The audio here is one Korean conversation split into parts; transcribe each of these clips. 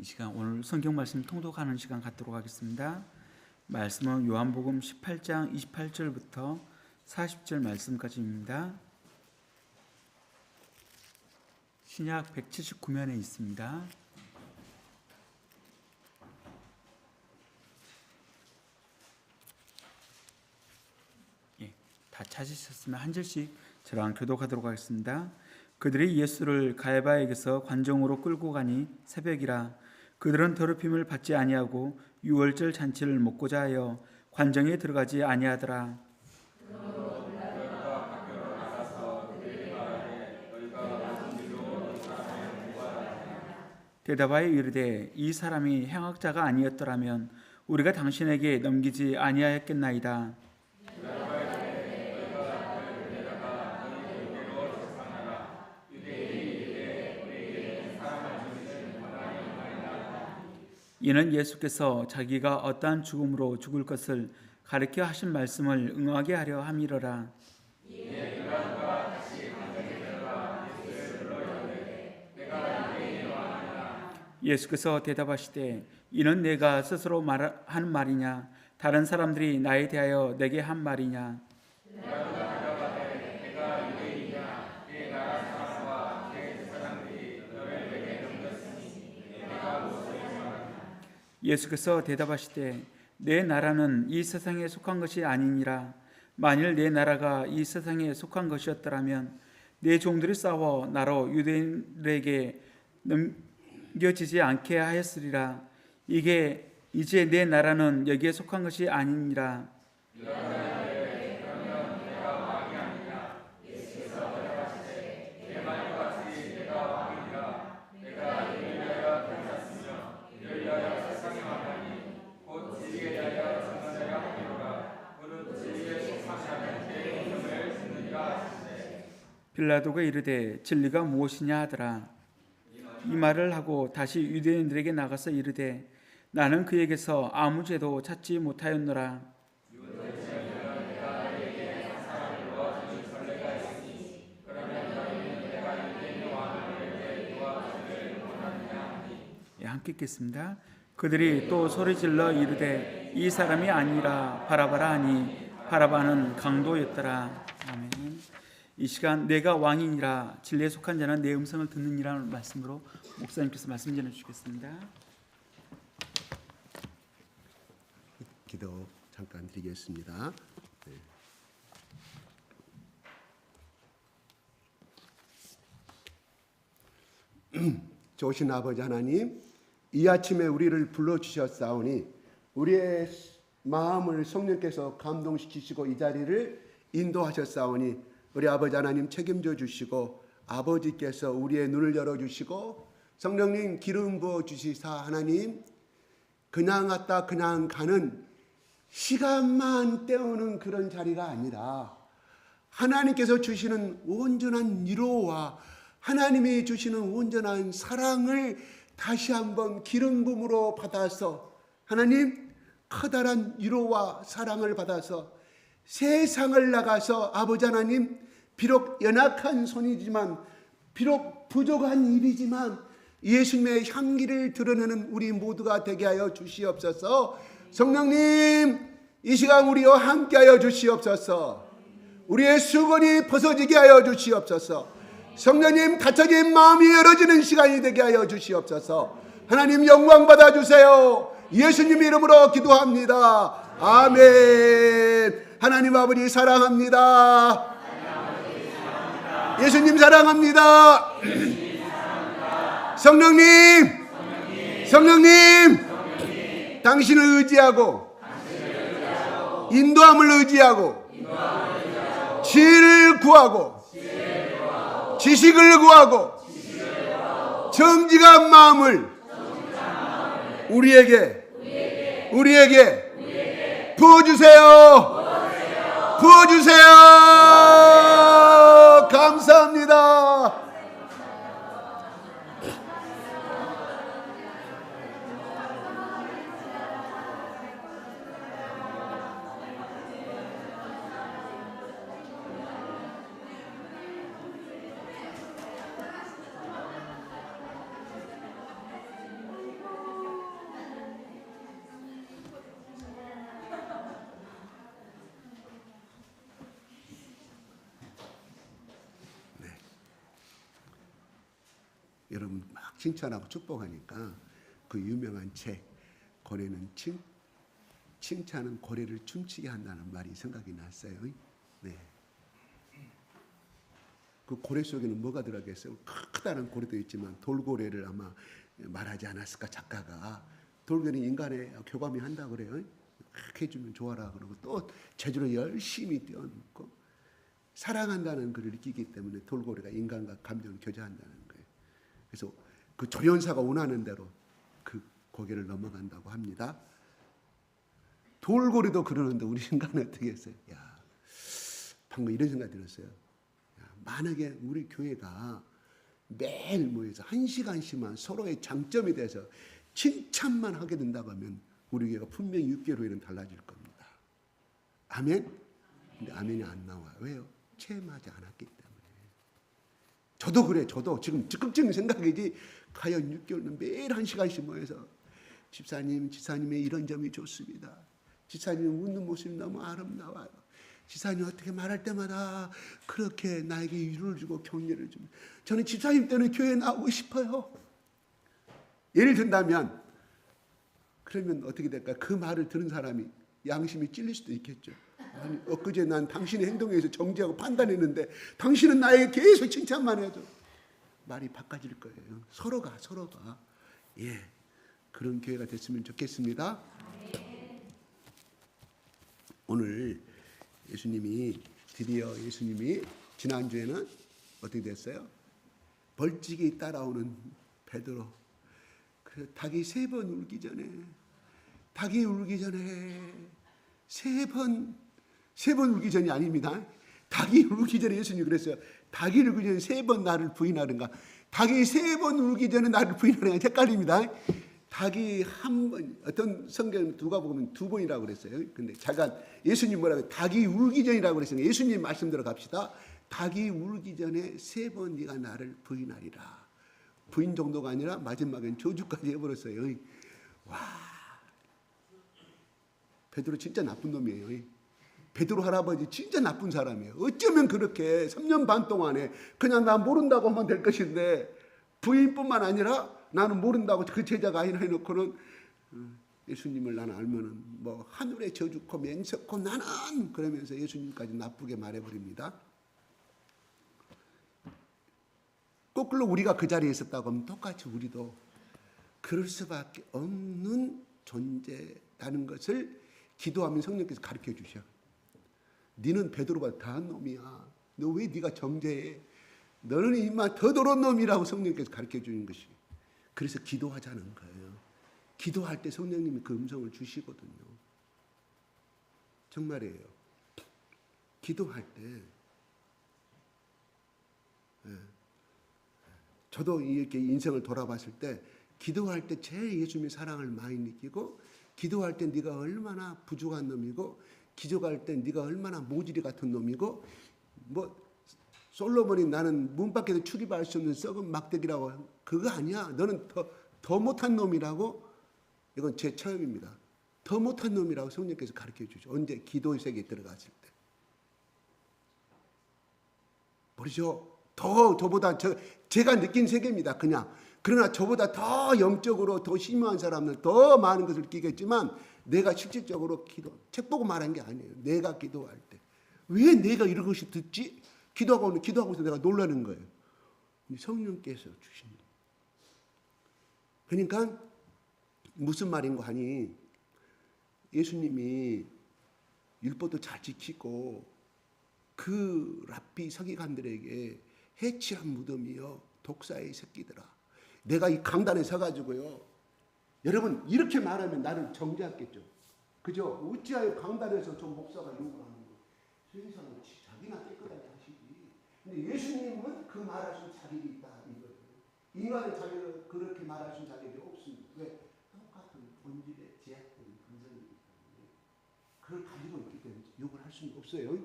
이 시간 오늘 성경 말씀 통독하는 시간 갖도록 하겠습니다. 말씀은 요한복음 18장 28절부터 40절 말씀까지입니다. 신약 179면에 있습니다. 다 찾으셨으면 한 절씩 저랑 교독하도록 하겠습니다. 그들이 예수를 가야바에게서 관정으로 끌고 가니 새벽이라. 그들은 더럽힘을 받지 아니하고 유월절 잔치를 먹고자 하여 관정에 들어가지 아니하더라. 대답하여 이르되 이 사람이 행악자가 아니었더라면 우리가 당신에게 넘기지 아니하였겠나이다. 이는 예수께서 자기가 어떠한 죽음으로 죽을 것을 가르쳐 하신 말씀을 응하게 하려 함이러라. 예수께서 대답하시되 이는 내가 스스로 하는 말이냐 다른 사람들이 나에 대하여 내게 한 말이냐. 예수께서 대답하시되 내 나라는 이 세상에 속한 것이 아니니라. 만일 내 나라가 이 세상에 속한 것이었더라면 내 종들이 싸워 나로 유대인들에게 넘겨지지 않게 하였으리라. 이제 내 나라는 여기에 속한 것이 아니니라. 빌라도가 이르되 진리가 무엇이냐 하더라. 이 말을 하고 다시 유대인들에게 나가서 이르되 나는 그에게서 아무 죄도 찾지 못하였노라. 함께 읽겠습니다. 그들이 또 소리질러 이르되 이 사람이 아니라 바라바라 하니 바라바는 강도였더라. 아멘. 이 시간 내가 왕이니라 진리에 속한 자는 내 음성을 듣느니라는 말씀으로 목사님께서 말씀 전해주시겠습니다. 기도 잠깐 드리겠습니다. 좋으신 아버지 하나님, 이 아침에 우리를 불러주셨사오니 우리의 마음을 성령께서 감동시키시고 이 자리를 인도하셨사오니 우리 아버지 하나님 책임져 주시고 아버지께서 우리의 눈을 열어주시고 성령님 기름 부어 주시사 하나님 그냥 왔다 그냥 가는 시간만 때우는 그런 자리가 아니라 하나님께서 주시는 온전한 위로와 하나님이 주시는 온전한 사랑을 다시 한번 기름 부음으로 받아서 하나님 커다란 위로와 사랑을 받아서 세상을 나가서 아버지 하나님 비록 연약한 손이지만 비록 부족한 입이지만 예수님의 향기를 드러내는 우리 모두가 되게 하여 주시옵소서. 성령님 이 시간 우리와 함께하여 주시옵소서. 우리의 수건이 벗어지게 하여 주시옵소서. 성령님 닫혀진 마음이 열어지는 시간이 되게 하여 주시옵소서. 하나님 영광 받아주세요. 예수님 이름으로 기도합니다. 아멘. 하나님 아버지 사랑합니다. 예수님 사랑합니다. 성령님 당신을 의지하고 인도함을 의지하고 지혜를 구하고 지식을 구하고 정직한 마음을 우리에게 부어주세요. 감사합니다. 여러분 막 칭찬하고 축복하니까 그 유명한 책 고래는 칭찬은 고래를 춤추게 한다는 말이 생각이 났어요. 네. 그 고래 속에는 뭐가 들어가겠어요? 크다는 고래도 있지만 돌고래를 아마 말하지 않았을까 작가가. 돌고래는 인간의 교감이 한다 그래요. 그렇게 해주면 좋아라 그러고 또 제주로 열심히 뛰어넘고 사랑한다는 것을 느끼기 때문에 돌고래가 인간과 감정을 교제한다는 거예요. 그래서 그 조련사가 원하는 대로 그 고개를 넘어간다고 합니다. 돌고래도 그러는데 우리 인간은 어떻게 했어요? 야, 방금 이런 생각이 들었어요. 야, 만약에 우리 교회가 매일 모여서 1시간씩만 서로의 장점에 대해서 칭찬만 하게 된다고 하면 우리 교회가 분명히 6개월 후에는 달라질 겁니다. 아멘? 근데 아멘이 안 나와요. 왜요? 체험하지 않았기 때문에. 저도 그래. 저도 지금 적극적인 생각이지. 과연 6개월은 매일 1시간씩 모여서 집사님, 지사님의 이런 점이 좋습니다. 지사님 웃는 모습이 너무 아름다워요. 지사님 어떻게 말할 때마다 그렇게 나에게 위로를 주고 격려를 줍니다. 저는 집사님 때문에 교회에 나오고 싶어요. 예를 든다면 그러면 어떻게 될까? 그 말을 들은 사람이 양심이 찔릴 수도 있겠죠. 아니, 엊그제 난 당신의 행동에 대해서 정죄하고 판단했는데 당신은 나에게 계속 칭찬만 해도 말이 바꿔질 거예요. 서로가 예, 그런 교회가 됐으면 좋겠습니다. 오늘 예수님이 지난주에는 어떻게 됐어요? 벌칙이 따라오는 베드로. 그래서 닭이 3번 울기 전에 세 번 울기 전이 아닙니다. 닭이 울기 전에 예수님이 그랬어요. 닭이 울기 전에 3번 나를 부인하는가. 닭이 3번 울기 전에 나를 부인하는가. 헷갈립니다. 닭이 한 번, 어떤 성경 누가복음은 2번이라고 그랬어요. 근데 잠깐 예수님 뭐라고 닭이 울기 전이라고 그랬어요. 예수님 말씀대로 갑시다. 닭이 울기 전에 3번 네가 나를 부인하리라. 부인 정도가 아니라 마지막엔 저주까지 해버렸어요. 와, 베드로 진짜 나쁜 놈이에요. 베드로 할아버지 진짜 나쁜 사람이에요. 어쩌면 그렇게 3년 반 동안에 그냥 나 모른다고 하면 될 것인데 부인뿐만 아니라 나는 모른다고 그 제자가 아니라 해놓고는 예수님을 나는 알면은 뭐 하늘에 저주고 맹세코 나는 그러면서 예수님까지 나쁘게 말해버립니다. 거꾸로 우리가 그 자리에 있었다고 하면 똑같이 우리도 그럴 수밖에 없는 존재라는 것을 기도하면 성령께서 가르쳐 주셔. 너는 베드로보다 더한 놈이야. 너 왜 네가 정죄해? 너는 이만 더 더러운 놈이라고 성령께서 가르쳐 주는 것이. 그래서 기도하자는 거예요. 기도할 때 성령님이 그 음성을 주시거든요. 정말이에요. 기도할 때 저도 이렇게 인생을 돌아봤을 때 기도할 때 제일 예수님의 사랑을 많이 느끼고 기도할 때 네가 얼마나 부족한 놈이고 기도할 때 네가 얼마나 모질이 같은 놈이고 뭐 솔로몬이 나는 문 밖에서 출입할 수 없는 썩은 막대기라고 그거 아니야. 너는 더 못한 놈이라고. 이건 제 체험입니다. 더 못한 놈이라고 성령께서 가르쳐 주죠. 언제? 기도의 세계에 들어갔을 때. 모르죠? 저보다 제가 느낀 세계입니다. 그냥. 그러나 저보다 더 영적으로 더 심오한 사람은 더 많은 것을 느끼겠지만 내가 실질적으로 책 보고 말한 게 아니에요. 내가 기도할 때. 왜 내가 이런 것이 듣지? 기도하고 있어 내가 놀라는 거예요. 성령께서 주신. 그러니까 무슨 말인가 하니 예수님이 율법도 잘 지키고 그 랍비 서기관들에게 해칠한 무덤이요 독사의 새끼들아. 내가 이 강단에 서가지고요. 여러분 이렇게 말하면 나를 정죄했겠죠. 그죠? 어찌하여 강단에서 저 목사가 욕을 하는 거예요. 세상은 자기나 깨끗하게 하시지. 근데 예수님은 그 말하신 자격이 있다. 이거예요. 인간의 자격은 그렇게 말하신 자격이 없습니다. 왜? 똑같은 본질의 제약된 근성이기 때문에 그걸 가지고 있기 때문에 욕을 할 수는 없어요.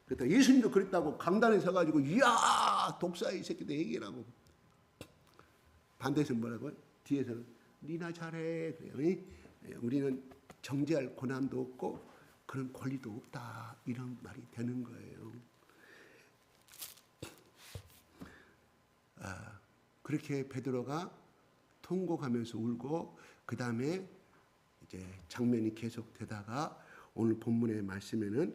그렇다 예수님도 그랬다고 강단에 서가지고 이야 독사의 새끼들 얘기라고. 반대에서 뭐라고요? 뒤에서는 니나 잘해. 그래요. 우리는 정죄할 권한도 없고 그런 권리도 없다. 이런 말이 되는 거예요. 그렇게 베드로가 통곡하면서 울고 그 다음에 이제 장면이 계속되다가 오늘 본문의 말씀에는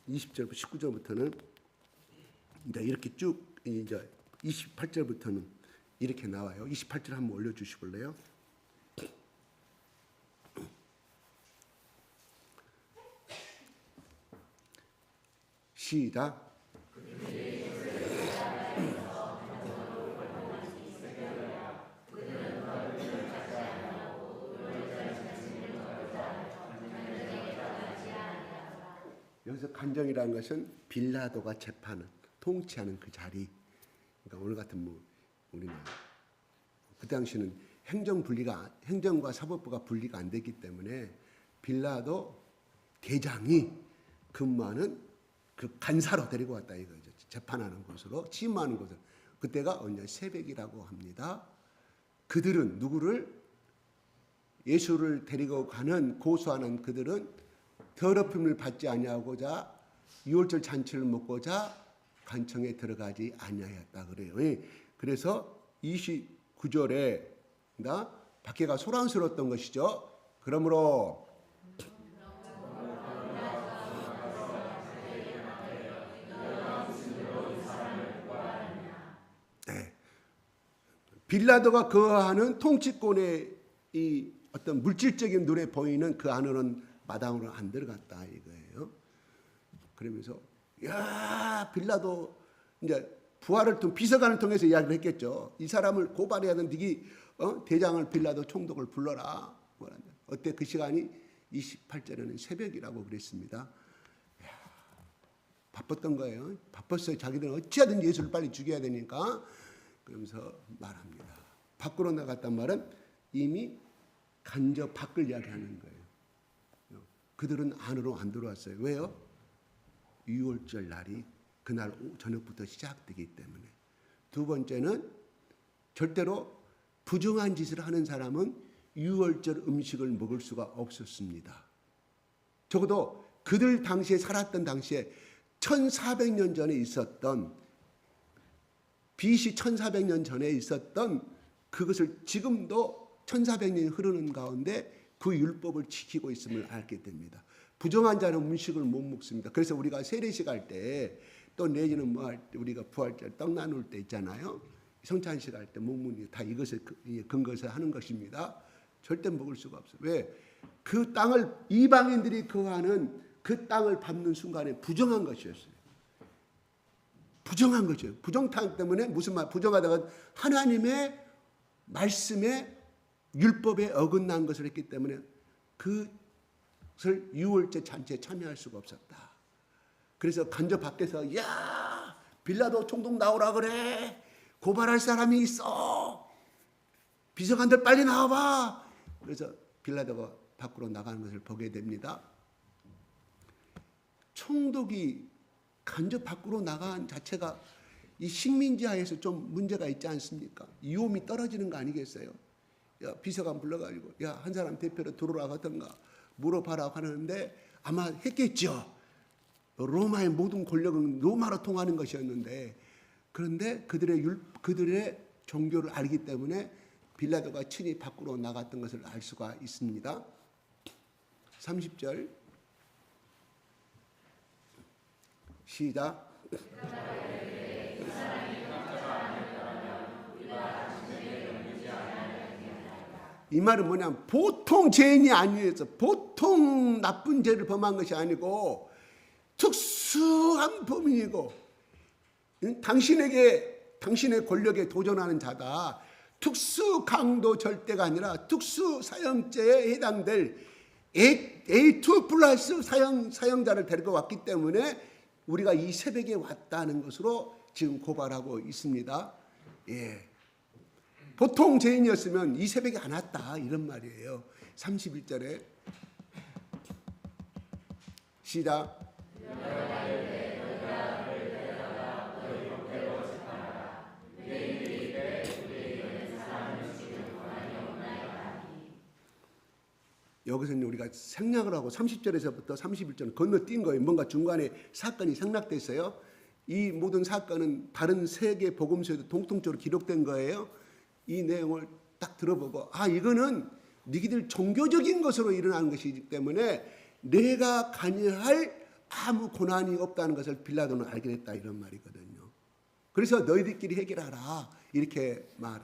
20절, 19절부터는 이제 이렇게 쭉 이제 28절부터는 이렇게 나와요. 28절 한번 올려주시볼래요? 시작. 여기서 간정이라는 것은 빌라도가 재판을 통치하는 그 자리. 그러니까 오늘 같은 우리는 그 당시는 행정과 사법부가 분리가 안 됐기 때문에 빌라도 대장이 근무하는 그 간사로 데리고 왔다 이거죠. 재판하는 곳으로, 취임하는 곳으로. 그때가 언제 새벽이라고 합니다. 그들은 누구를? 예수를 데리고 가는 고소하는 그들은 더럽힘을 받지 아니하고자 유월절 잔치를 먹고자 관청에 들어가지 아니하였다 그래요. 그래서 29절에 밖에가 소란스러웠던 것이죠. 그러므로 빌라도가 거하는 통치권의 이 어떤 물질적인 눈에 보이는 그 안으로는 마당으로 안 들어갔다 이거예요. 그러면서 야 빌라도 이제 부하를 통 비서관을 통해서 이야기를 했겠죠. 이 사람을 고발해야 하는 네기 대장을 빌라도 총독을 불러라. 어때 그 시간이 28절에는 새벽이라고 그랬습니다. 바빴던 거예요. 바빴어요. 자기들은 어찌하든 예수를 빨리 죽여야 되니까. 그러면서 말합니다. 밖으로 나갔단 말은 이미 간접 밖을 이야기하는 거예요. 그들은 안으로 안 들어왔어요. 왜요? 유월절 날이 그날 저녁부터 시작되기 때문에. 두 번째는 절대로 부정한 짓을 하는 사람은 유월절 음식을 먹을 수가 없었습니다. 적어도 그들 당시에 살았던 당시에 1400년 전에 있었던 BC 1400년 전에 있었던 그것을 지금도 1400년이 흐르는 가운데 그 율법을 지키고 있음을 알게 됩니다. 부정한 자는 음식을 못 먹습니다. 그래서 우리가 세례식 할 때 또 내지는 우리가 부활절 떡 나눌 때 있잖아요. 성찬식 할 때 먹문이 다 이것을 근거해서 하는 것입니다. 절대 먹을 수가 없어요. 왜? 그 땅을 이방인들이 거하는 그 땅을 밟는 순간에 부정한 것이었어요. 부정한 거죠. 부정탕 때문에 무슨 말? 부정하다가 하나님의 말씀에 율법에 어긋난 것을 했기 때문에 그것을 유월절 잔치에 참여할 수가 없었다. 그래서 간접 밖에서 야 빌라도 총독 나오라 그래. 고발할 사람이 있어. 비서관들 빨리 나와봐. 그래서 빌라도가 밖으로 나가는 것을 보게 됩니다. 총독이 간접 밖으로 나간 자체가 이 식민지하에서 좀 문제가 있지 않습니까? 위험이 떨어지는 거 아니겠어요? 야, 비서관 불러가지고 야, 한 사람 대표로 들어오라 하던가 물어봐라 하는데 아마 했겠죠. 로마의 모든 권력은 로마로 통하는 것이었는데 그런데 그들의 종교를 알기 때문에 빌라도가 친히 밖으로 나갔던 것을 알 수가 있습니다. 30절 시작. 이 말은 뭐냐면 보통 죄인이 아니어서 보통 나쁜 죄를 범한 것이 아니고 특수한 범인이고 당신의 권력에 도전하는 자다. 특수 강도 절대가 아니라 특수 사형죄에 해당될 A2 플러스 사형자를 데리고 왔기 때문에 우리가 이 새벽에 왔다는 것으로 지금 고발하고 있습니다. 예. 보통 죄인이었으면 이 새벽에 안 왔다 이런 말이에요. 31절에 시작. 여기서는 우리가 생략을 하고 30절에서부터 31절은 건너뛴 거예요. 뭔가 중간에 사건이 생략됐어요. 이 모든 사건은 다른 세계 복음서에도 공통적으로 기록된 거예요. 이 내용을 딱 들어보고 이거는 너희들 종교적인 것으로 일어나는 것이기 때문에 내가 관여할 아무 고난이 없다는 것을 빌라도는 알게 됐다 이런 말이거든요. 그래서 너희들끼리 해결하라 이렇게 말.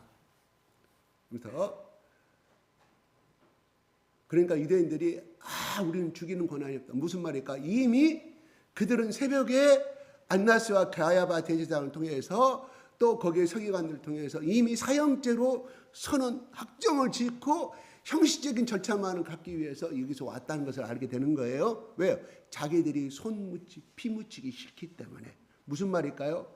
그러니까 유대인들이 우리는 죽이는 권한이 없다. 무슨 말일까? 이미 그들은 새벽에 안나스와 가야바 대제사장을 통해서 또 거기에 서기관들을 통해서 이미 사형죄로 선언 확정을 짓고 형식적인 절차만을 갖기 위해서 여기서 왔다는 것을 알게 되는 거예요. 왜요? 자기들이 피 묻히기 싫기 때문에. 무슨 말일까요?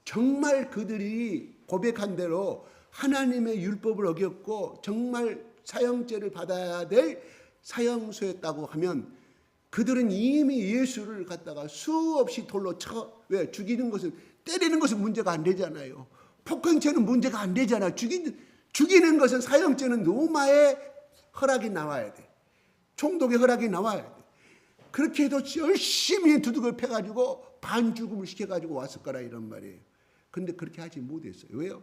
정말 그들이 고백한 대로 하나님의 율법을 어겼고 정말 사형죄를 받아야 될 사형수였다고 하면 그들은 이미 예수를 갖다가 수없이 돌로 쳐. 왜? 죽이는 것은, 때리는 것은 문제가 안 되잖아요. 폭행죄는 문제가 안 되잖아요. 죽이는 것은, 사형죄는 로마의 허락이 나와야 돼. 총독의 허락이 나와야 돼. 그렇게 해도 열심히 두둑을 패가지고 반죽음을 시켜가지고 왔을 거라 이런 말이에요. 그런데 그렇게 하지 못했어요. 왜요?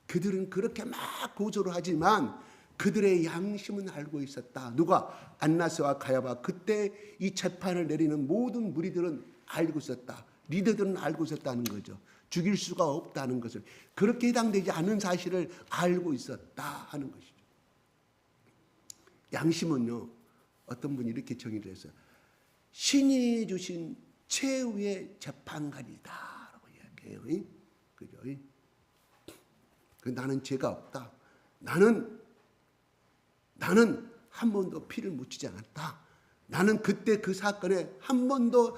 그들은 그렇게 막 고소를 하지만 그들의 양심은 알고 있었다. 누가? 안나스와 가야바. 그때 이 재판을 내리는 모든 무리들은 알고 있었다. 리더들은 알고 있었다는 거죠. 죽일 수가 없다는 것을. 그렇게 해당되지 않은 사실을 알고 있었다 하는 것이죠. 양심은요, 어떤 분이 이렇게 정의를 했어요. 신이 주신 최후의 재판관이다 라고 이야기해요. 그죠? 나는 죄가 없다. 나는 한 번도 피를 묻히지 않았다. 나는 그때 그 사건에 한 번도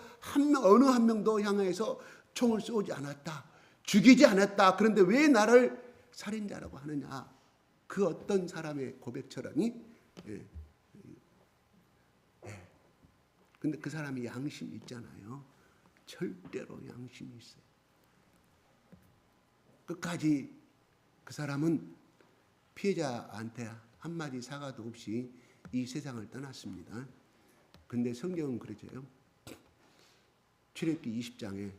어느 한 명도 향해서 총을 쏘지 않았다. 죽이지 않았다. 그런데 왜 나를 살인자라고 하느냐. 그 어떤 사람의 고백처럼. 근데 그 사람이 양심이 있잖아요. 절대로 양심이 있어요. 끝까지 그 사람은 피해자한테 한마디 사과도 없이 이 세상을 떠났습니다. 근데 성경은 그러죠. 출애굽기 20장에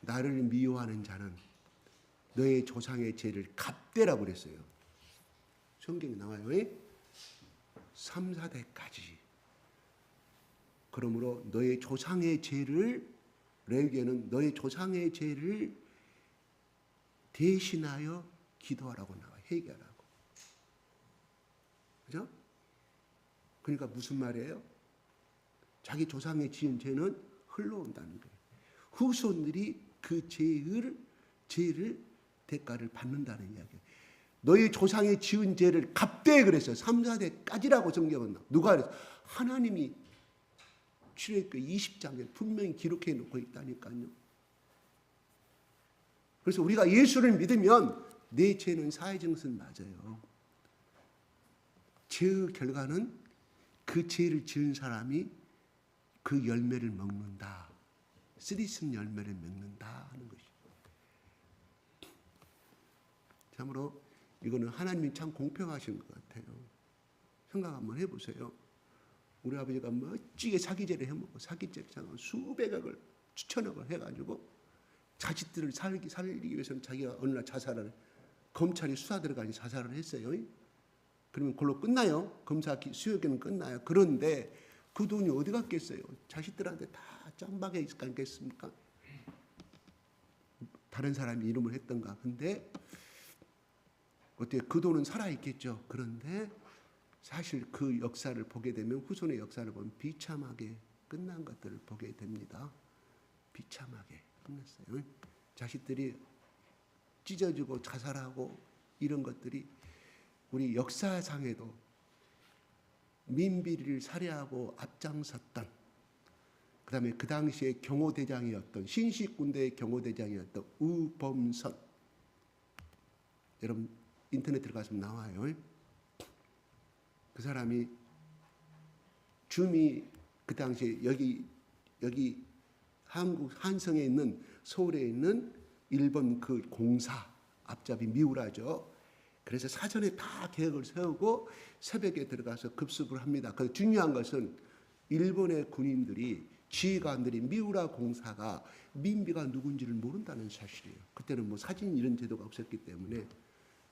나를 미워하는 자는 너의 조상의 죄를 갚되라고 그랬어요. 성경에 나와요. 3, 4대까지. 그러므로 너의 조상의 죄를, 레위기에는 너의 조상의 죄를 대신하여 기도하라고 나와요. 회개하라고. 그죠? 그러니까 무슨 말이에요? 자기 조상의 지은 죄는 흘러온다는 거예요. 후손들이 그 죄를 대가를 받는다는 이야기예요. 너희 조상의 지은 죄를 갚되 그랬어요. 3, 4대까지라고 성경은. 누가 그랬어요? 하나님이 출애굽기 20장에 분명히 기록해 놓고 있다니까요. 그래서 우리가 예수를 믿으면 내 죄는 사해지는 것은 맞아요. 죄의 결과는 그 죄를 지은 사람이 그 열매를 먹는다. 쓰리쓴 열매를 먹는다 하는 것이죠. 참으로 이거는 하나님이 참 공평하신 것 같아요. 생각 한번 해보세요. 우리 아버지가 멋지게 사기죄를 해먹고 사기죄를 수백억을 수천억을 해가지고 자식들을 살리기 위해서는 자기가 어느 날 자살을, 검찰이 수사 들어가니 자살을 했어요. 그러면 그걸로 끝나요. 검사 수사기는 끝나요. 그런데 그 돈이 어디 갔겠어요? 자식들한테 다 짱박에 있을 거 아니겠습니까? 다른 사람이 이름을 했던가. 근데 어떻게 그 돈은 살아있겠죠. 그런데 사실 그 역사를 보게 되면, 후손의 역사를 보면 비참하게 끝난 것들을 보게 됩니다. 비참하게 끝났어요. 자식들이 찢어지고 자살하고 이런 것들이 우리 역사상에도 민비리를 살해하고 앞장섰던, 그 다음에 그 당시에 경호대장이었던, 신식군대의 경호대장이었던 우범선, 여러분 인터넷 들어가시면 나와요. 그 사람이 줌이 그 당시에 여기 한국 한성에 있는, 서울에 있는 일본 그 공사 앞잡이 미우라죠. 그래서 사전에 다 계획을 세우고 새벽에 들어가서 급습을 합니다. 그 중요한 것은 일본의 군인들이 지휘관들이 미우라 공사가 민비가 누군지를 모른다는 사실이에요. 그때는 뭐 사진 이런 제도가 없었기 때문에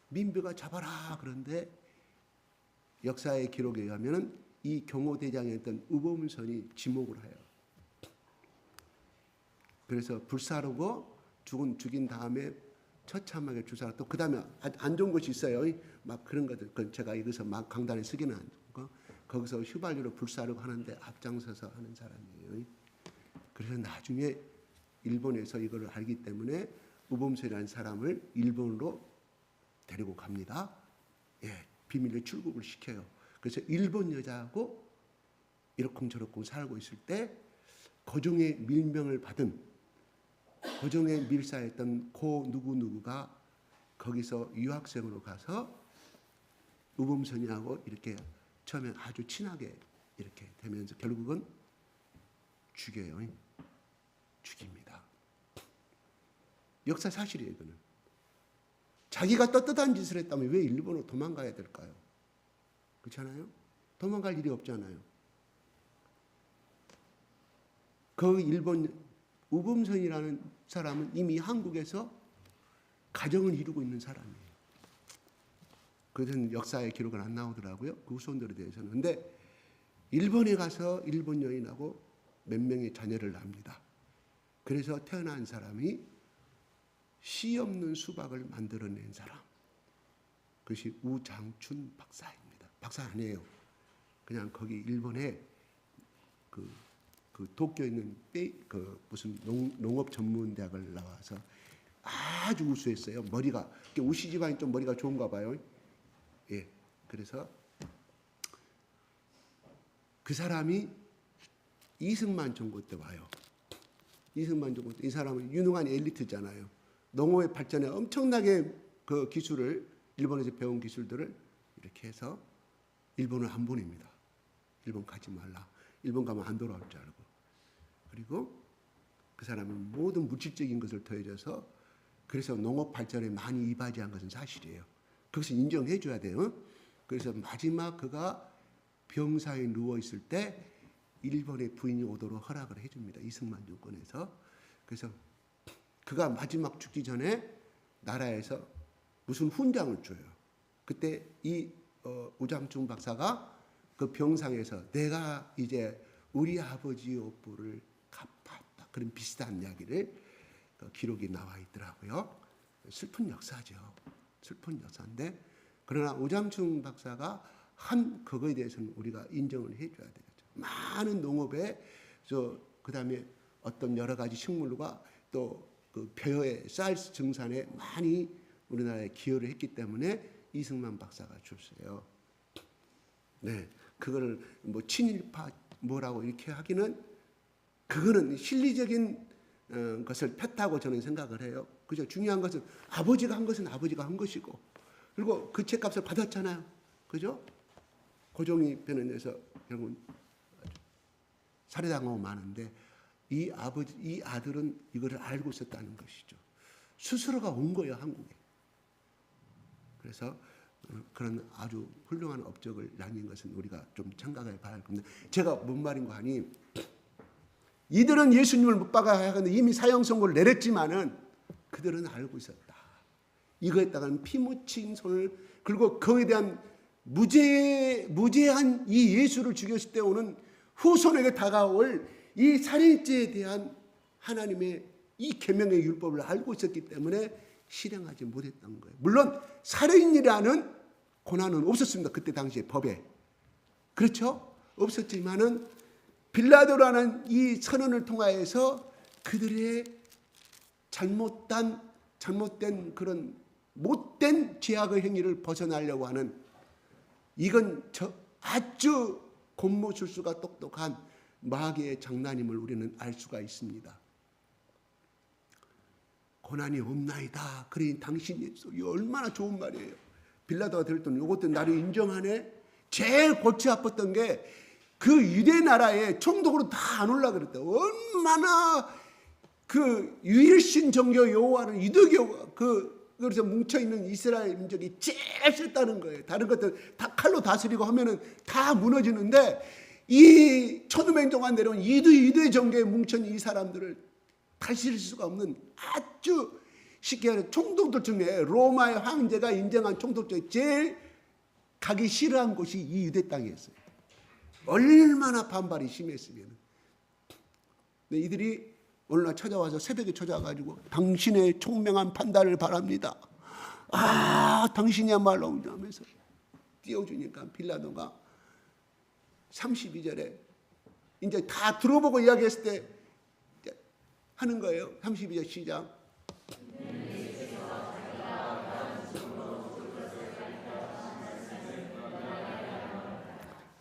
민비가 잡아라 그런데 역사의 기록에 의하면 이 경호대장이었던 우범선이 지목을 해요. 그래서 불사르고 죽인 다음에 처참하게 주사를 또 그 다음에 안 좋은 것이 있어요. 막 그런 것들 그건 제가 여기서 막 강단에 쓰기는 안 좋고 거기서 휘발유로 불사르고 하는데 앞장서서 하는 사람이에요. 그래서 나중에 일본에서 이걸 알기 때문에 우범선이라는 사람을 일본으로 데리고 갑니다. 예, 비밀로 출국을 시켜요. 그래서 일본 여자하고 이러쿵저러쿵 살고 있을 때 고종의 밀명을 받은 고종의 밀사했던 고 누구누구가 거기서 유학생으로 가서 우범선이하고 이렇게 처음에 아주 친하게 이렇게 되면서 결국은 죽여요. 죽입니다. 역사 사실이에요. 이거는. 자기가 떳떳한 짓을 했다면 왜 일본으로 도망가야 될까요? 그렇잖아요? 도망갈 일이 없잖아요. 그 일본 우범선이라는 사람은 이미 한국에서 가정을 이루고 있는 사람이에요. 그것은 역사의 기록은 안 나오더라고요. 그 후손들에 대해서는. 그런데 일본에 가서 일본 여인하고 몇 명의 자녀를 낳습니다. 그래서 태어난 사람이 씨 없는 수박을 만들어낸 사람. 그것이 우장춘 박사입니다. 박사 아니에요. 그냥 거기 일본에 그 도쿄에 있는 무슨 농업 전문 대학을 나와서 아주 우수했어요. 머리가 우씨 집안이 좀 머리가 좋은가 봐요. 예, 그래서 그 사람이 이승만 정부 때 와요. 이승만 정부 때 이 사람은 유능한 엘리트잖아요. 농업의 발전에 엄청나게 그 기술을 일본에서 배운 기술들을 이렇게 해서 일본을 안 보냅니다. 일본 가지 말라. 일본 가면 안 돌아올 줄 알고. 그리고 그 사람은 모든 물질적인 것을 더해줘서 그래서 농업 발전에 많이 이바지한 것은 사실이에요. 그것을 인정해 줘야 돼요. 그래서 마지막 그가 병사에 누워 있을 때 일본의 부인이 오도록 허락을 해줍니다. 이승만 정권에서. 그래서 그가 마지막 죽기 전에 나라에서 무슨 훈장을 줘요. 그때 이 우장춘 박사가 그 병상에서 내가 이제 우리 아버지의 업보를 갚았다. 그런 비슷한 이야기를 그 기록이 나와 있더라고요. 슬픈 역사죠. 슬픈 역사인데 그러나 우장춘 박사가 한 그거에 대해서는 우리가 인정을 해줘야 되겠죠. 많은 농업에 그다음에 어떤 여러 가지 식물과 또 그 벼의 쌀 증산에 많이 우리나라에 기여를 했기 때문에 이승만 박사가 줬어요. 네, 그거를 뭐 친일파 뭐라고 이렇게 하기는 그거는 실리적인 것을 폈다고 저는 생각을 해요. 그죠? 중요한 것은 아버지가 한 것은 아버지가 한 것이고 그리고 그 책값을 받았잖아요. 그죠? 고종이 변호해서 결국은 살해당하고 마는데 이 아들은 이거를 알고 있었다는 것이죠. 스스로가 온 거예요, 한국에. 그래서 그런 아주 훌륭한 업적을 남긴 것은 우리가 좀 생각해 봐야 할 겁니다. 제가 뭔 말인가 하니 이들은 예수님을 못 박아야 하는데 이미 사형 선고를 내렸지만은 그들은 알고 있었다. 이거에다가는 피 묻힌 손을 그리고 그에 대한 무죄한 이 예수를 죽였을 때 오는 후손에게 다가올 이 살인죄에 대한 하나님의 이 계명의 율법을 알고 있었기 때문에 실행하지 못했던 거예요. 물론 살인이라는 고난은 없었습니다. 그때 당시에 법에. 그렇죠? 없었지만은 빌라도라는 이 선언을 통하여서 그들의 잘못된 그런 못된 죄악의 행위를 벗어나려고 하는 이건 아주 곤모술수가 똑똑한 마귀의 장난임을 우리는 알 수가 있습니다. 고난이 없나이다. 그러니 당신이 얼마나 좋은 말이에요. 빌라도가 들었더니 이것도 나를 인정하네. 제일 골치 아팠던 게 그 유대 나라에 총독으로 다 안 올라 그랬다. 얼마나 그 유일신 정교 여호와는 유대교 그래서 뭉쳐 있는 이스라엘 민족이 제일 싫다는 거예요. 다른 것들 다 칼로 다스리고 하면은 다 무너지는데 이 1500년 동안 내려온 이두의 정계에 뭉친 이 사람들을 다스릴 수가 없는 아주 쉽게 말해 총독들 중에 로마의 황제가 인정한 총독 중에 제일 가기 싫어한 곳이 이 유대 땅이었어요. 얼마나 반발이 심했으면. 근데 이들이 오늘날 찾아와서 새벽에 찾아가지고 당신의 총명한 판단을 바랍니다. 당신이야말로 하면서 띄워주니까 빌라도가 32절에 이제 다 들어보고 이야기했을 때 하는 거예요. 32절 시작.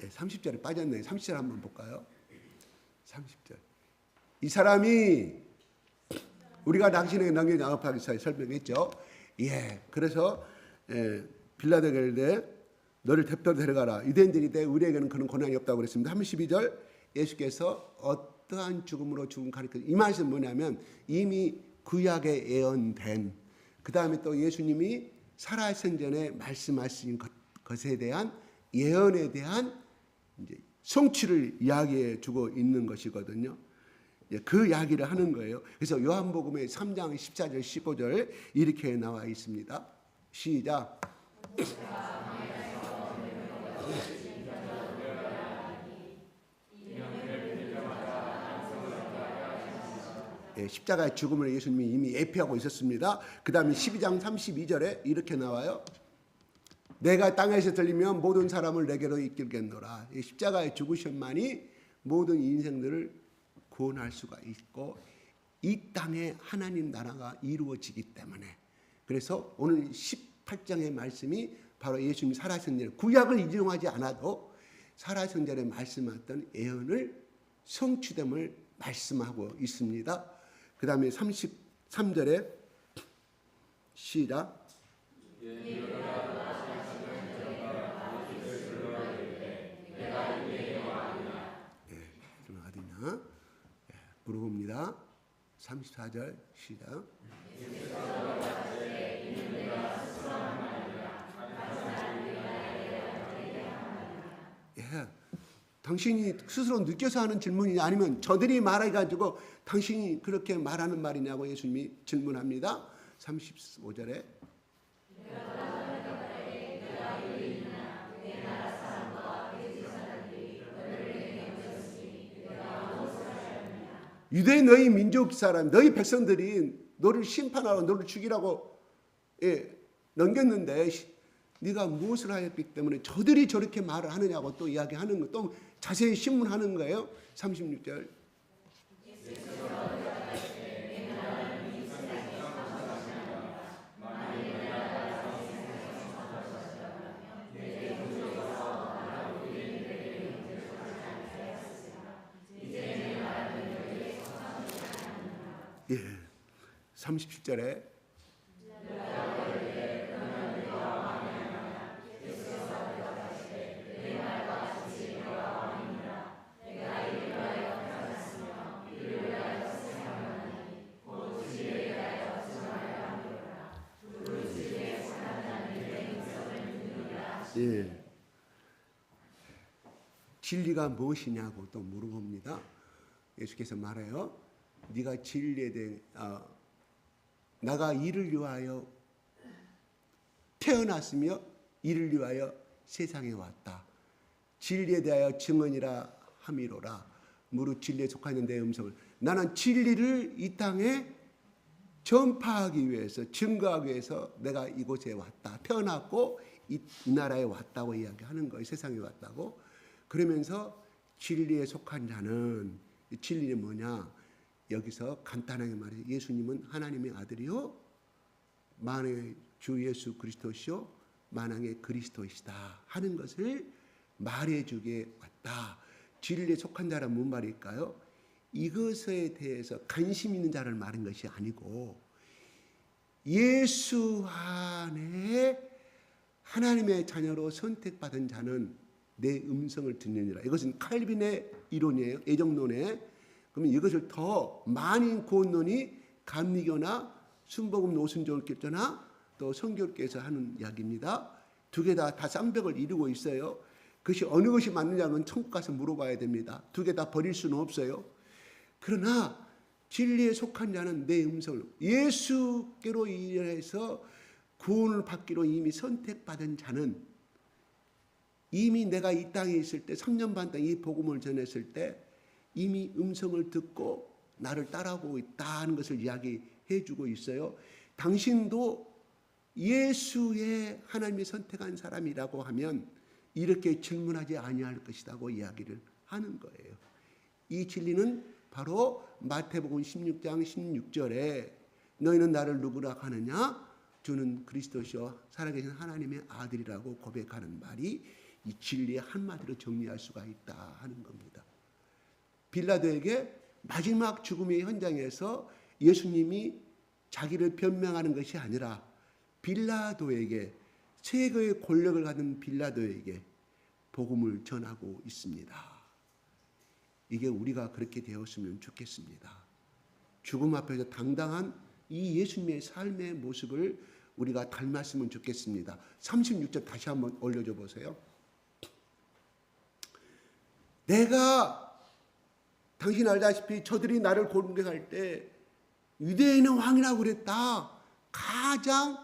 30절에 빠졌네요. 30절 한번 볼까요? 30절. 이 사람이 우리가 당신에게 남긴 양업하기 사이 설명했죠. 그래서 빌라도에게 이르되 너를 대표로 데려가라. 유대인들이 우리에게는 그런 권한이 없다고 그랬습니다. 32절 예수께서 어떠한 죽음으로 죽음 가르쳐 이 말씀은 뭐냐면 이미 구약에 예언된 그 다음에 또 예수님이 살아있은 전에 말씀하신 것에 대한 예언에 대한 이제 성취를 이야기해 주고 있는 것이거든요. 그 이야기를 하는 거예요. 그래서 요한복음의 3장 14절 15절 이렇게 나와 있습니다. 시작. 십자가의 죽음을 예수님이 이미 예표하고 있었습니다. 그 다음에 12장 32절에 이렇게 나와요. 내가 땅에서 들리면 모든 사람을 내게로 이끌겠노라. 십자가의 죽으심만이 모든 인생들을 구원할 수가 있고 이 땅에 하나님 나라가 이루어지기 때문에 그래서 오늘 18장의 말씀이 바로 예수님이 살아신 전 구약을 인용하지 않아도 살아신 전에 말씀했던 예언을 성취됨을 말씀하고 있습니다. 그 다음에 33절에 시작. 어디냐? 물어봅니다. 34절 시작. 당신이 스스로 느껴서 하는 질문이냐 아니면 저들이 말해가지고 당신이 그렇게 말하는 말이냐고 예수님이 질문합니다. 35절에 유대 너희 민족 사람 너희 백성들이 너를 심판하고 너를 죽이라고 넘겼는데 네가 무엇을 하였기 때문에 저들이 저렇게 말을 하느냐고 또 이야기하는 거 또 자세히 신문하는 거예요. 36절. 예. 37절에 진리가 무엇이냐고 또 물어봅니다. 예수께서 말해요. 네가 진리에 대해 나가 이를 위하여 태어났으며 이를 위하여 세상에 왔다. 진리에 대하여 증언이라 함이로라. 무릇 진리에 속하는 내 음성을 나는 진리를 이 땅에 전파하기 위해서 증거하기 위해서 내가 이곳에 왔다. 태어났고 이 나라에 왔다고 이야기하는 거예요. 세상에 왔다고. 그러면서 진리에 속한 자는 진리는 뭐냐? 여기서 간단하게 말해서 예수님은 하나님의 아들이요 만왕의 주 예수 그리스도시요 만왕의 그리스도이시다 하는 것을 말해주게 왔다. 진리에 속한 자란 뭔 말일까요? 이것에 대해서 관심 있는 자를 말한 것이 아니고 예수 안에 하나님의 자녀로 선택받은 자는 내 음성을 듣느니라. 이것은 칼빈의 이론이에요. 애정론에. 그러면 이것을 더 많은 구원론이 감리교나 순복음 노순절교나 또 성교교에서 하는 이야기입니다. 두 개 다 쌍벽을 이루고 있어요. 그것이 어느 것이 맞느냐는 천국 가서 물어봐야 됩니다. 두 개 다 버릴 수는 없어요. 그러나 진리에 속한 자는 내 음성을, 예수께로 인해서 구원을 받기로 이미 선택받은 자는, 이미 내가 이 땅에 있을 때 3년 반 동안 이 복음을 전했을 때 이미 음성을 듣고 나를 따라오고 있다는 것을 이야기해 주고 있어요. 당신도 예수의 하나님이 선택한 사람이라고 하면 이렇게 질문하지 아니할 것이라고 이야기를 하는 거예요. 이 진리는 바로 마태복음 16장 16절에 너희는 나를 누구라 하느냐? 주는 그리스도시요 살아계신 하나님의 아들이라고 고백하는 말이 이 진리의 한마디로 정리할 수가 있다 하는 겁니다. 빌라도에게 마지막 죽음의 현장에서 예수님이 자기를 변명하는 것이 아니라 빌라도에게, 최고의 권력을 가진 빌라도에게 복음을 전하고 있습니다. 이게 우리가 그렇게 되었으면 좋겠습니다. 죽음 앞에서 당당한 이 예수님의 삶의 모습을 우리가 닮았으면 좋겠습니다. 36절 다시 한번 올려줘 보세요. 내가 당신 알다시피 저들이 나를 공격할 때 유대인의 왕이라고 그랬다. 가장,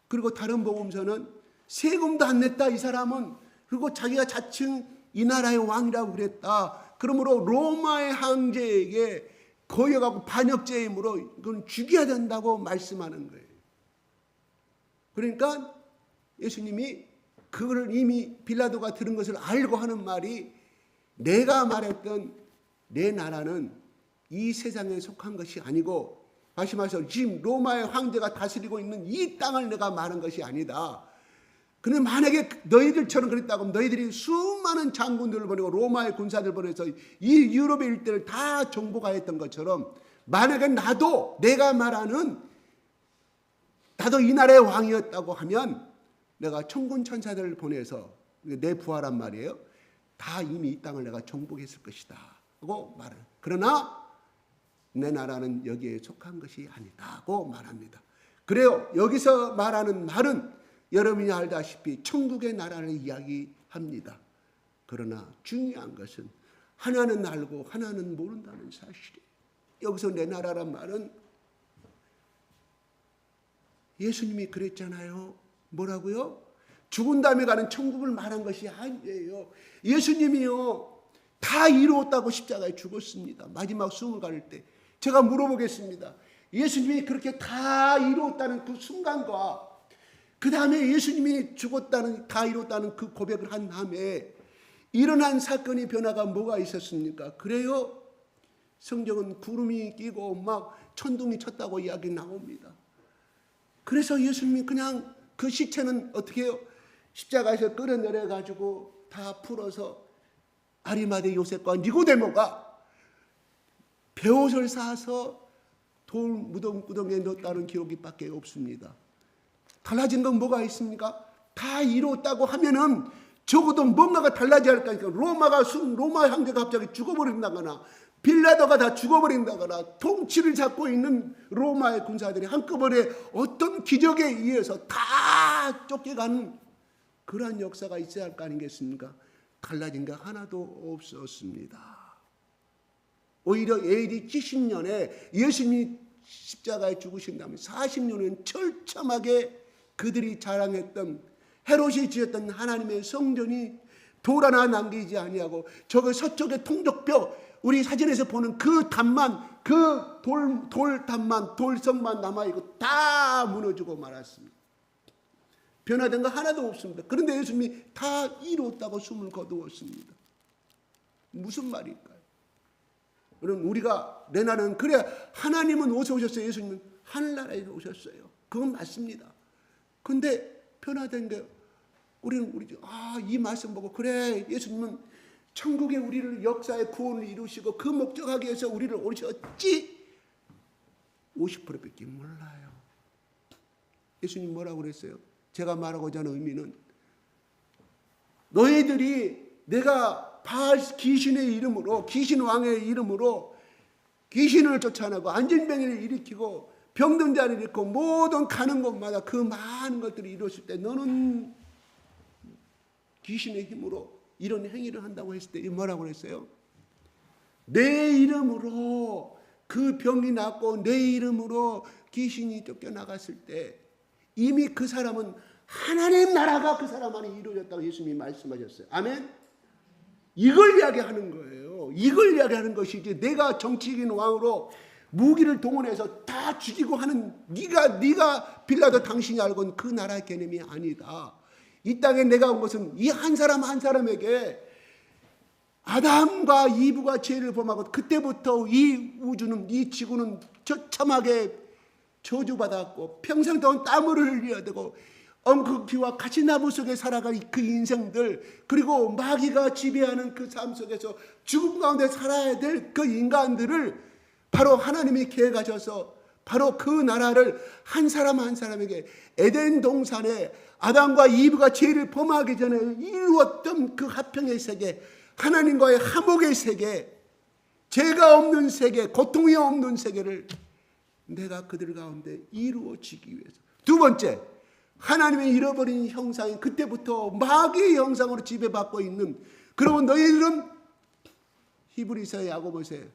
그리고 다른 복음서는 세금도 안 냈다 이 사람은. 그리고 자기가 자칭 이 나라의 왕이라고 그랬다. 그러므로 로마의 황제에게 거역하고 반역죄임으로 이건 죽여야 된다고 말씀하는 거예요. 그러니까 예수님이 그걸 이미 빌라도가 들은 것을 알고 하는 말이, 내가 말했던 내 나라는 이 세상에 속한 것이 아니고, 다시 말해서 지금 로마의 황제가 다스리고 있는 이 땅을 내가 말한 것이 아니다. 그런데 만약에 너희들처럼 그랬다고 하면 너희들이 수많은 장군들을 보내고 로마의 군사들을 보내서 이 유럽의 일대를 다 정복하였던 것처럼, 만약에 내가 말하는 나도 이 나라의 왕이었다고 하면 내가 천군 천사들을 보내서, 내 부하란 말이에요, 다 이미 이 땅을 내가 정복했을 것이다 하고 말을. 그러나 내 나라는 여기에 속한 것이 아니다고 말합니다. 그래요. 여기서 말하는 말은 여러분이 알다시피 천국의 나라를 이야기합니다. 그러나 중요한 것은 하나는 알고 하나는 모른다는 사실이에요. 여기서 내 나라란 말은 예수님이 그랬잖아요. 뭐라고요? 죽은 다음에 가는 천국을 말한 것이 아니에요. 예수님이요 다 이루었다고 십자가에 죽었습니다. 마지막 숨을 가릴 때. 제가 물어보겠습니다. 예수님이 그렇게 다 이루었다는 그 순간과 그 다음에 예수님이 다 이뤘다는 그 고백을 한 다음에 일어난 사건의 변화가 뭐가 있었습니까? 그래요? 성경은 구름이 끼고 막 천둥이 쳤다고 이야기 나옵니다. 그래서 예수님이 그냥 그 시체는 어떻게 해요? 십자가에서 끌어내려가지고 다 풀어서 아리마대 요셉과 니고데모가 베옷을 사서 돌 무덤구덩이에 넣었다는 기록이 밖에 없습니다. 달라진 건 뭐가 있습니까? 다 이뤘다고 하면은 적어도 뭔가가 달라져야 할 거니까, 로마 황제가 갑자기 죽어버린다거나 빌라도가 다 죽어버린다거나 통치를 잡고 있는 로마의 군사들이 한꺼번에 어떤 기적에 의해서 다 쫓겨가는 그러한 역사가 있어야 할 거 아니겠습니까? 달라진 게 하나도 없었습니다. 오히려 AD 70년에 예수님이 십자가에 죽으신 다음에 40년은 철저하게 그들이 자랑했던, 헤롯이 지었던 하나님의 성전이 돌 하나 남기지 아니하고 저거 서쪽의 통적벽, 우리 사진에서 보는 그 단만, 그 돌단만, 돌성만 남아있고 다 무너지고 말았습니다. 변화된 거 하나도 없습니다. 그런데 예수님이 다 이뤘다고 숨을 거두었습니다. 무슨 말일까요? 그럼 우리가 내 나라는, 그래 하나님은 어디서 오셨어요? 예수님은 하늘나라에서 오셨어요. 그건 맞습니다. 근데 변화된 게, 우리는 이 말씀 보고 그래 예수님은 천국에 우리를 역사의 구원을 이루시고 그 목적하기 위해서 우리를 오셨지, 50%밖에 몰라요. 예수님 뭐라고 그랬어요? 제가 말하고자 하는 의미는, 너희들이 내가 바알 귀신의 이름으로, 귀신 왕의 이름으로 귀신을 쫓아내고 안진병을 일으키고 병든 자를 일으키고 모든 가는 곳마다 그 많은 것들을 이뤘을 때 너는 귀신의 힘으로 이런 행위를 한다고 했을 때 뭐라고 그랬어요? 내 이름으로 그 병이 낫고 내 이름으로 귀신이 쫓겨나갔을 때 이미 그 사람은 하나님 나라가 그 사람 안에 이루어졌다고 예수님이 말씀하셨어요. 아멘? 이걸 이야기하는 거예요. 이걸 이야기하는 것이지 내가 정치인 왕으로 무기를 동원해서 다 죽이고 하는 네가 빌라도 당신이 알고는 그 나라의 개념이 아니다. 이 땅에 내가 온 것은 이 한 사람 한 사람에게 아담과 이브가 죄를 범하고 그때부터 이 우주는 이 지구는 처참하게 저주받았고 평생 동안 땀을 흘려야 되고 엄극기와 같이 나무 속에 살아갈 그 인생들 그리고 마귀가 지배하는 그 삶 속에서 죽음 가운데 살아야 될 그 인간들을 바로 하나님이 계획하셔서 바로 그 나라를 한 사람 한 사람에게 에덴 동산에 아담과 이브가 죄를 범하기 전에 이루었던 그 화평의 세계 하나님과의 화목의 세계 죄가 없는 세계 고통이 없는 세계를 내가 그들 가운데 이루어지기 위해서 두 번째 하나님의 잃어버린 형상이 그때부터 마귀의 형상으로 지배받고 있는 그러면 너희들은 히브리서 야고보서에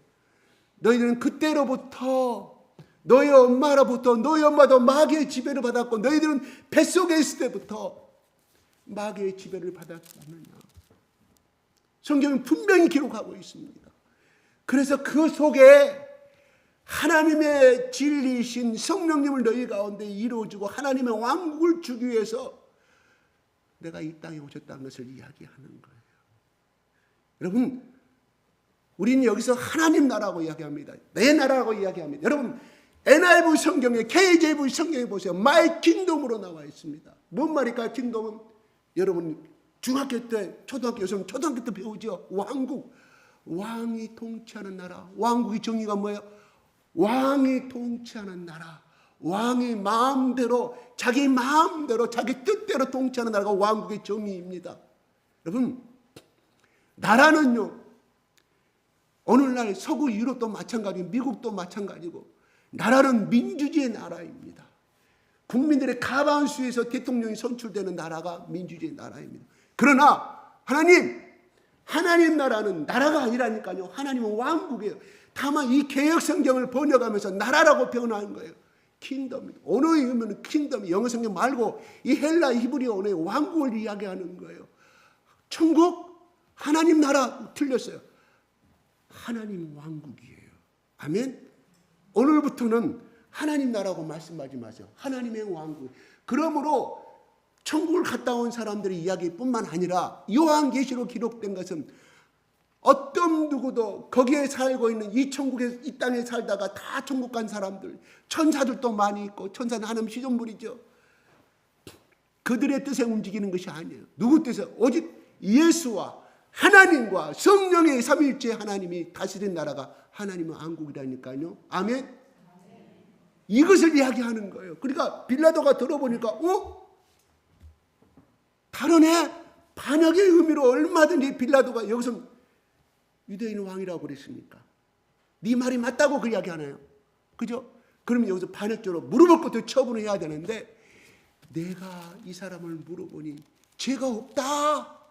너희들은 그때로부터 너희 엄마로부터 너희 엄마도 마귀의 지배를 받았고 너희들은 뱃속에 있을 때부터 마귀의 지배를 받았지 않느냐. 성경은 분명히 기록하고 있습니다. 그래서 그 속에 하나님의 진리이신 성령님을 너희 가운데 이루어주고 하나님의 왕국을 주기 위해서 내가 이 땅에 오셨다는 것을 이야기하는 거예요. 여러분 우리는 여기서 하나님 나라고 이야기합니다. 내 나라라고 이야기합니다. 여러분 NIV 성경에 KJV 성경에 보세요. My kingdom으로 나와 있습니다. 뭔 말일까요? 킹덤은 여러분 중학교 때 초등학교 요즘 초등학교 때 배우죠. 왕국 왕이 통치하는 나라. 왕국의 정의가 뭐예요? 왕이 통치하는 나라. 왕이 마음대로 자기 마음대로 자기 뜻대로 통치하는 나라가 왕국의 정의입니다. 여러분 나라는요 오늘날 서구 유럽도 마찬가지고 미국도 마찬가지고 나라는 민주주의 나라입니다. 국민들의 과반수에서 대통령이 선출되는 나라가 민주주의 나라입니다. 그러나 하나님 나라는 나라가 아니라니까요. 하나님은 왕국이에요. 다만 이 개역 성경을 번역하면서 나라라고 표현하는 거예요. 킹덤입니다. 언어에 의미는 킹덤이 영어 성경 말고 이 헬라 히브리어 언어의 왕국을 이야기하는 거예요. 천국 하나님 나라 틀렸어요. 하나님 왕국이에요. 아멘. 오늘부터는 하나님 나라고 말씀하지 마세요. 하나님의 왕국. 그러므로 천국을 갔다 온 사람들의 이야기뿐만 아니라 요한계시로 기록된 것은 어떤 누구도 거기에 살고 있는 이 천국에 이 땅에 살다가 다 천국 간 사람들 천사들도 많이 있고 천사는 하나님 시존물이죠. 그들의 뜻에 움직이는 것이 아니에요. 누구 뜻에? 오직 예수와 하나님과 성령의 삼위일체 하나님이 다스린 나라가 하나님의 왕국이라니까요. 아멘. 이것을 이야기하는 거예요. 그러니까 빌라도가 들어보니까 다른 반역의 의미로 얼마든지 빌라도가 여기서 유대인 왕이라고 그랬으니까 네 말이 맞다고 그 이야기하나요? 그죠? 그러면 여기서 반역죄로 물어볼 것도 처분을 해야 되는데 내가 이 사람을 물어보니 죄가 없다.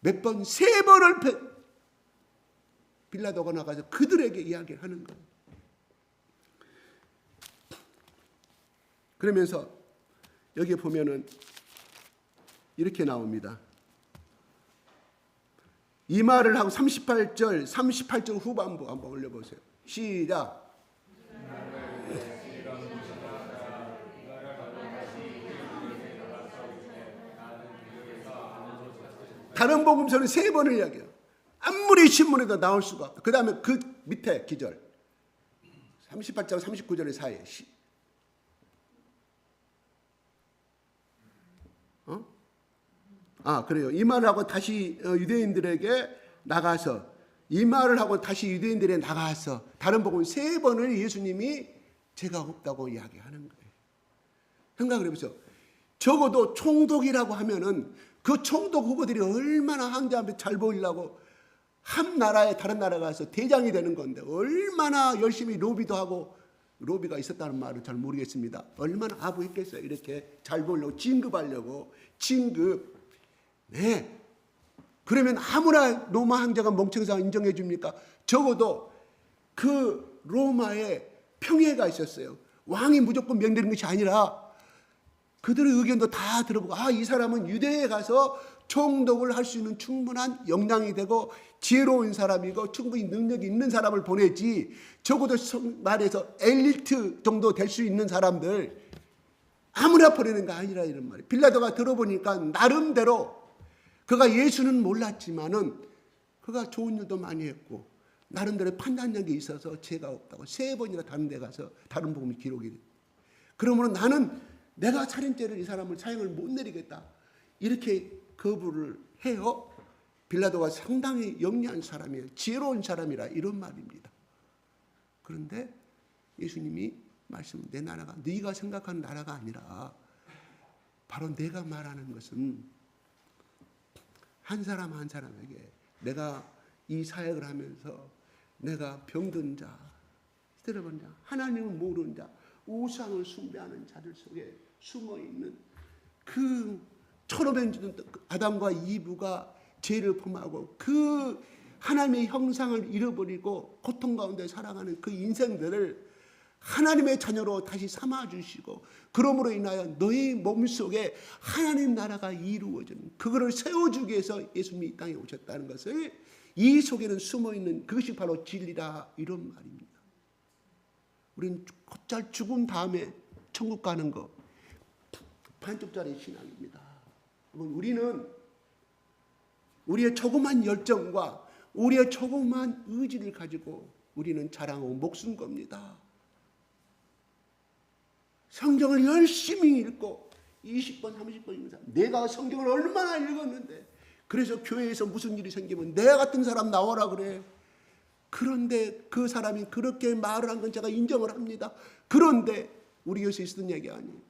몇 번, 세 번을 빌라도가 나가서 그들에게 이야기를 하는 거예요. 그러면서 여기 보면은 이렇게 나옵니다. 이 말을 하고 38절 후반부 한번 올려보세요. 시작. 다른 복음서는 세 번을 이야기해요. 아무리 신문에도 나올 수가 없다. 그 다음에 그 밑에 기절 38장 39절의 사이에 그래요. 이 말을 하고 다시 유대인들에게 나가서 이 말을 하고 다시 유대인들에 나가서 다른 복음 세 번을 예수님이 죄가 없다고 이야기하는 거예요. 생각을 해보세요. 적어도 총독이라고 하면은 그 총독 후보들이 얼마나 황제한테 잘 보이려고 한 나라에 다른 나라 가서 대장이 되는 건데 얼마나 열심히 로비도 하고 로비가 있었다는 말은 잘 모르겠습니다. 얼마나 아부했겠어요. 이렇게 잘 보이려고 진급하려고 진급. 네. 그러면 아무나 로마 황제가 멍청이상 인정해 줍니까? 적어도 그 로마에 평회가 있었어요. 왕이 무조건 명되는 것이 아니라 그들의 의견도 다 들어보고, 이 사람은 유대에 가서 총독을 할 수 있는 충분한 역량이 되고 지혜로운 사람이고 충분히 능력이 있는 사람을 보내지, 적어도 말해서 엘리트 정도 될 수 있는 사람들 아무나 보내는 거 아니라 이런 말이에요. 빌라도가 들어보니까 나름대로 그가 예수는 몰랐지만은 그가 좋은 일도 많이 했고 나름대로 판단력이 있어서 죄가 없다고 3번이나 다른 데 가서 다른 복음이 기록이 돼요. 그러므로 나는 내가 살인죄를 이 사람을 사형을 못 내리겠다, 이렇게 거부를 해요. 빌라도가 상당히 영리한 사람이에요. 지혜로운 사람이라 이런 말입니다. 그런데 예수님이 말씀은 내 나라가 네가 생각하는 나라가 아니라 바로 내가 말하는 것은 한 사람 한 사람에게 내가 이 사역을 하면서 내가 병든 자, 들어본 자, 하나님을 모르는 자, 우상을 숭배하는 자들 속에 숨어있는 그 천오백 아담과 이브가 죄를 범하고 그 하나님의 형상을 잃어버리고 고통 가운데 살아가는 그 인생들을 하나님의 자녀로 다시 삼아주시고 그러므로 인하여 너희 몸속에 하나님 나라가 이루어지는 그거를 세워주기 위해서 예수님이 이 땅에 오셨다는 것을, 이 속에는 숨어있는 그것이 바로 진리다, 이런 말입니다. 우리는 곧잘 죽은 다음에 천국 가는 거 반쪽짜리 신앙입니다. 우리는 우리의 조그만 열정과 우리의 조그만 의지를 가지고 우리는 자랑하고 목숨 겁니다. 성경을 열심히 읽고 20번 30번 읽는 사람, 내가 성경을 얼마나 읽었는데, 그래서 교회에서 무슨 일이 생기면 내 같은 사람 나오라 그래. 그런데 그 사람이 그렇게 말을 한 건 제가 인정을 합니다. 그런데 우리 교회에서 있었던 얘기 아니에요.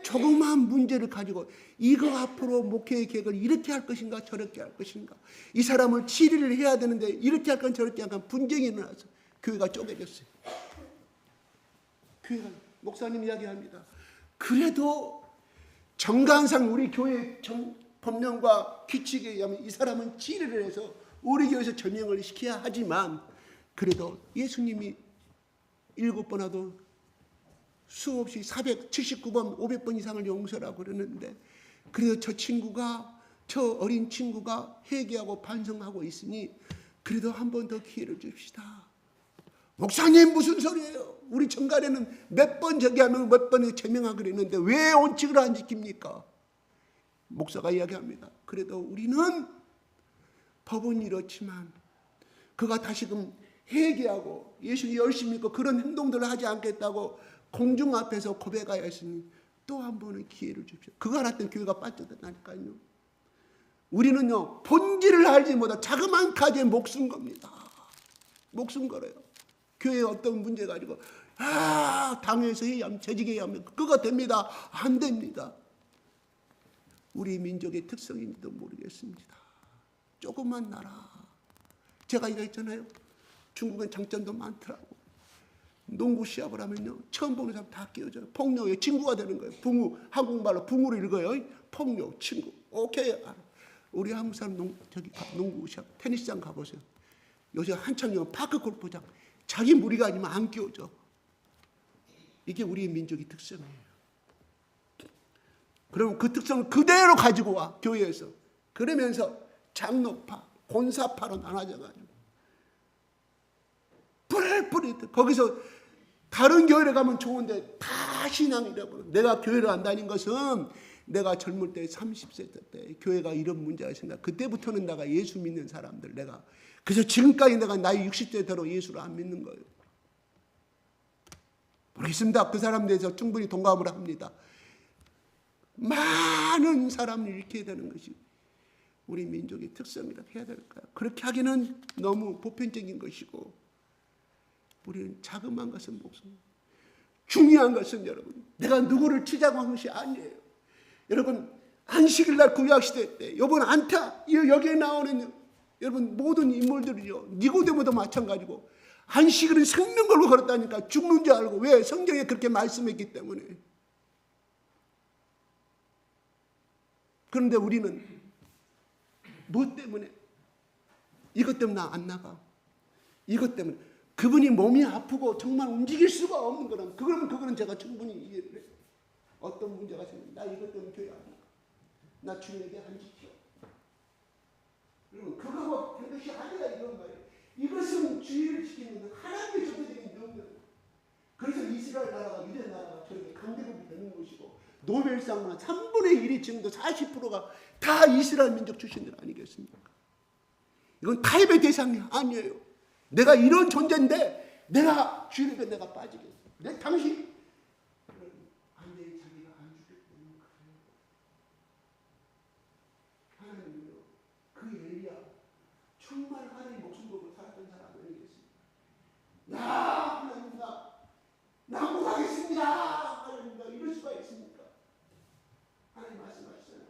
조그마한 문제를 가지고 이거 앞으로 목회의 계획을 이렇게 할 것인가 저렇게 할 것인가, 이 사람을 치리를 해야 되는데 이렇게 할 건 저렇게 할 건 분쟁이 일어나서 교회가 쪼개졌어요. 교회가, 목사님 이야기합니다. 그래도 정관상 우리 교회 법령과 규칙에 의하면 이 사람은 치리를 해서 우리 교회에서 전형을 시켜야 하지만, 그래도 예수님이 7번 하도 수없이 479번 500번 이상을 용서라고 그러는데, 그래도 저 어린 친구가 회개하고 반성하고 있으니 그래도 한 번 더 기회를 줍시다. 목사님 무슨 소리예요? 우리 정갈에는 몇 번 저기 하면 몇 번에 제명하고 그랬는데 왜 원칙을 안 지킵니까? 목사가 이야기합니다. 그래도 우리는 법은 이렇지만 그가 다시금 회개하고 예수님 열심히 믿고 그런 행동들을 하지 않겠다고 공중 앞에서 고백하였으니 또 한 번의 기회를 줍시오. 그거 알았던 교회가 빠져든다니까요. 우리는요, 본질을 알지 못하고 자그마한 가지에 목숨 겁니다. 목숨 걸어요. 교회에 어떤 문제 가지고 당에서 해야 하면, 재직해야 하면 그거 됩니다. 안 됩니다. 우리 민족의 특성인지도 모르겠습니다. 조그만 나라. 제가 이랬잖아요. 중국은 장점도 많더라고. 농구 시합을 하면요, 처음 보는 사람 다 끼어져요. 폭력의 친구가 되는 거예요. 붕우, 한국말로 붕우를 읽어요. 폭력, 친구. 오케이. 우리 한국 사람 농구 시합, 테니스장 가보세요. 요새 한창 파크 골프장. 자기 무리가 아니면 안 끼워져. 이게 우리의 민족의 특성이에요. 그럼 그 특성을 그대로 가지고 와, 교회에서. 그러면서 장로파, 권사파로 나눠져가지고 뿔뿔이 거기서 다른 교회를 가면 좋은데 다 신앙이 되어버려. 내가 교회를 안 다닌 것은 내가 젊을 때 30세 때 교회가 이런 문제가 생겨. 그때부터는 내가 예수 믿는 사람들, 내가 그래서 지금까지 내가 나이 60대 되도 예수를 안 믿는 거예요. 모르겠습니다. 그 사람 대해서 충분히 동감을 합니다. 많은 사람을 잃게 되는 것이 우리 민족의 특성이라고 해야 될까요? 그렇게 하기는 너무 보편적인 것이고, 우리는 자그마한 것은 목숨. 중요한 것은 여러분, 내가 누구를 치자고 한 것이 아니에요. 여러분, 안식일날 구약시대 때 여러분 안타, 여기에 나오는 여러분 모든 인물들이요, 니고데모도 마찬가지고 안식일은 생명 걸고 걸었다니까. 죽는 줄 알고. 왜? 성경에 그렇게 말씀했기 때문에. 그런데 우리는 뭐 때문에? 이것 때문에 나 안 나가. 이것 때문에. 그분이 몸이 아프고 정말 움직일 수가 없는 거라면 그거는 제가 충분히 이해를 해요. 어떤 문제가 생기면 나 이것 때문에 교회 안 나가. 나 주님에게 안 지켜. 여러분 그거 한 것이 아니라 이런 말이에요. 이것은 주의를 지키는 하나님의 절대적인 명령. 그래서 이스라엘 나라가 유대 나라가 저렇게 강대국이 되는 것이고 노벨상만 3분의 1이 정도 40%가 다 이스라엘 민족 출신들 아니겠습니까? 이건 타협의 대상이 아니에요. 내가 이런 존재인데 내가 주님에게 내가 빠지겠어. 내 당신 안돼 자기가 안 죽겠다는 거예요. 하나님은요 그 엘리야 정말 하나님 목숨 걸고 살았던 사람 아니겠습니까? 야 하나님 나 못하겠습니다. 하나님 이럴 수가 있습니까? 하나님 말씀하시잖아요.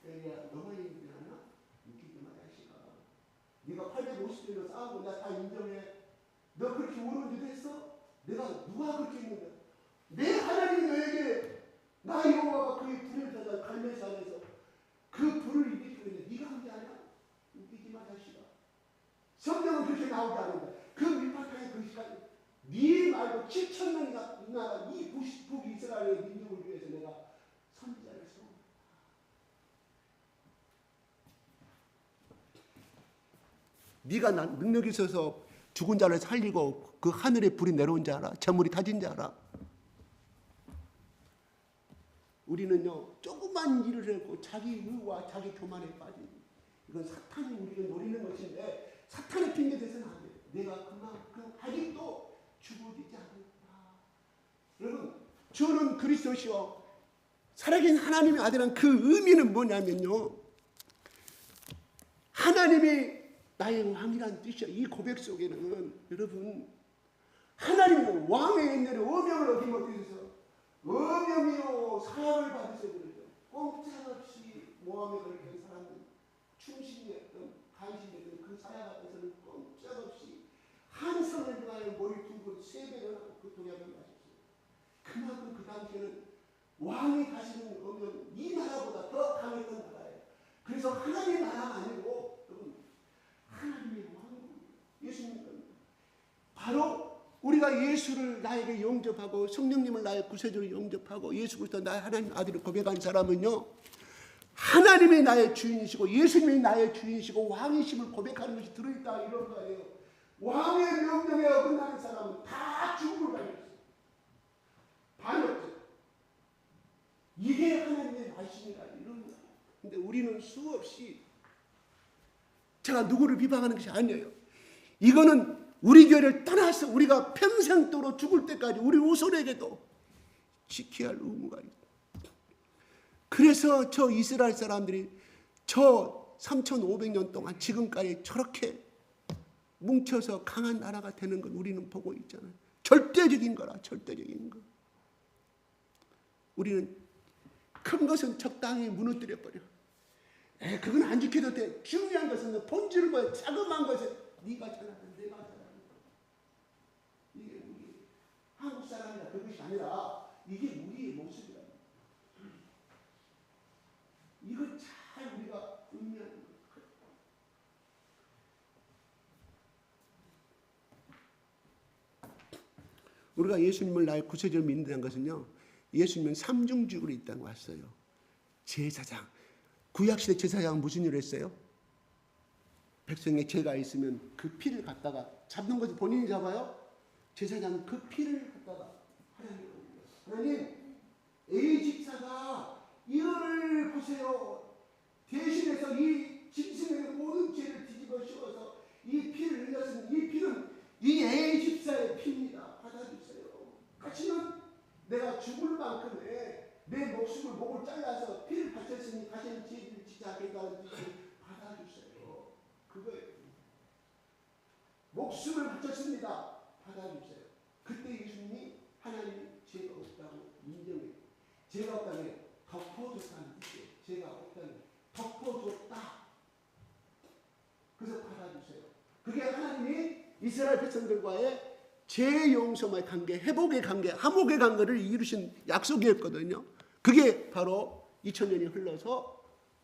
엘리야 너만 인정하나? 웃기지 마 자식아. 네가 850년을 싸우고 나 다 인정해. 너 그렇게 오른지도 했어? 내가 누가 그렇게 했는데? 내 하나님이 너에게 나 여호와가 그의 불을 닫아 갈멜산 안에서 그 불을 일으키는데 네가 한 게 아니야? 웃기지 마 자식아. 성경은 그렇게 나오지 않는다. 그 밑바탕에 그 시간에 네 말고 7,000명이나 나라 이 북이스라엘의 민족을 위해서 내가 선지자를 세웠다. 네가 능력이 있어서 죽은 자를 살리고 그 하늘에 불이 내려온 자 알아? 재물이 타진 자 알아? 우리는요 조그만 일을 하고 자기 의와 자기 교만에 빠진 이건 사탄이 우리를 노리는 것인데 사탄의 핑계 대서는 안 돼요. 내가 그만큼 아직도 죽어지지 않았다. 여러분 저는 그리스도시요 살아계신 하나님의 아들은 그 의미는 뭐냐면요 하나님이 나의 왕이란 뜻이야. 이 고백 속에는 여러분 하나님은 왕의 옛날에 어명을 어김없이서 어명이요 사역을 받으셔야 되죠. 꼼짝없이 모함에 걸린 사람은 충신이었던 간신이었던 그 사역 앞에서는 꼼짝없이 한 성을 위하여 머리 두고 세배를 하고 그 독약을 마셨어요. 그만큼 그 당시에는 왕이 가시는 어명 이 나라보다 더 강했던 나라예요. 그래서 하나님의 나라가 아니고 여러분 하나님의 왕국 예수님 겁니다. 바로 우리가 예수를 나에게 영접하고 성령님을 나의 구세주로 영접하고 예수 그리스도 나의 하나님 아들을 고백한 사람은요 하나님이 나의 주인이시고 예수님이 나의 주인이시고 왕이심을 고백하는 것이 들어있다 이런 거예요. 왕의 명령에 어긋나는 사람은 다 죽음을 받았어요. 반이 없어요. 이게 하나님의 말씀이라 이런 거예요. 근데 우리는 수없이 제가 누구를 비방하는 것이 아니에요. 이거는 우리 교회를 떠나서 우리가 평생도록 죽을 때까지 우리 후손에게도 지켜야 할 의무가 있다. 그래서 저 이스라엘 사람들이 저 3,500년 동안 지금까지 저렇게 뭉쳐서 강한 나라가 되는 걸 우리는 보고 있잖아요. 절대적인 거라 절대적인 거. 우리는 큰 것은 적당히 무너뜨려 버려. 그건 안 지켜도 돼. 중요한 것은 본질은 뭐야? 자그마한 것은 네가 잘하는 내가 잘하는 거. 이게 우리 한국 사람이라 그것이 아니라 이게 우리의 모습이다. 이거 잘 우리가 의미하는 거예요. 우리가 예수님을 나의 구세주로 믿는다는 것은요. 예수님은 삼중직으로 이 땅에 왔어요. 제사장. 구약시대 제사장은 무슨 일을 했어요? 백성의 죄가 있으면 그 피를 갖다가 잡는 것을 본인이 잡아요? 제사장은 그 피를 갖다가 하나님 A 집사가 이거를 보세요. 대신해서 이 짐승의 모든 죄를 뒤집어 씌워서 이 피를 흘렸으니 이 피는 이 A 집사의 피입니다. 받아주세요. 같이는 내가 죽을 만큼의 내 목숨을 목을 잘라서 피를 바쳤으니 다시는 죄를 짓지 않겠다는 뜻을 받아주세요. 그거예요. 목숨을 바쳤습니다. 받아주세요. 그때 예수님이 하나님이 죄가 없다고 인정해요. 죄가 없다면 덮어줬다는 뜻이에요. 죄가 없다면 덮어줬다. 그래서 받아주세요. 그게 하나님이 이스라엘 백성들과의 죄 용서의 관계, 회복의 관계, 화목의 관계를 이루신 약속이었거든요. 그게 바로 2000년이 흘러서